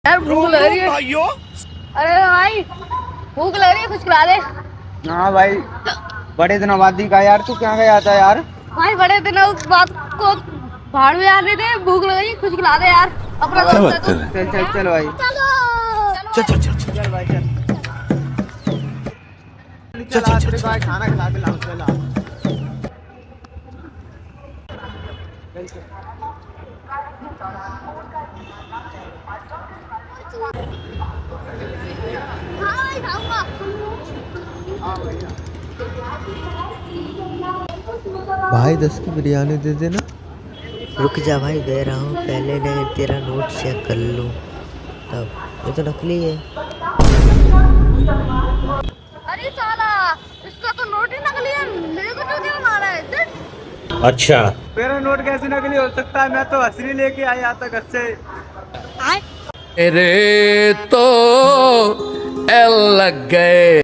यार भूख लग रही है। अरे भाई भूख लग रही है, कुछ खिला दे। हाँ भाई, बड़े दिनों बाद ही का यार, तू क्या गया था यार? भाई बड़े दिनों बाद को भाड़ में आने दे, भूख लग रही है, कुछ खिला दे यार। अपना दोस्त है तू। चल चल चल भाई, चलो चल चल चल चल भाई चल चल चल चल भाई, खाना खिला के लाऊं, चल आ। चल चल। भाई खाऊंगा। भाई 10 की बिरयानी दे देना। रुक जा भाई, दे रहा हूँ, पहले ने तेरा नोट चेक कर लूँ तब। ये तो नकली है। अरे साला, इसका तो नोट ही नकली है, मेरे को क्यों नहीं मारा है? देख। अच्छा, मेरा नोट कैसे नकली हो सकता है? मैं तो असली लेके आया था घर से। मेरे तो एल लग गए।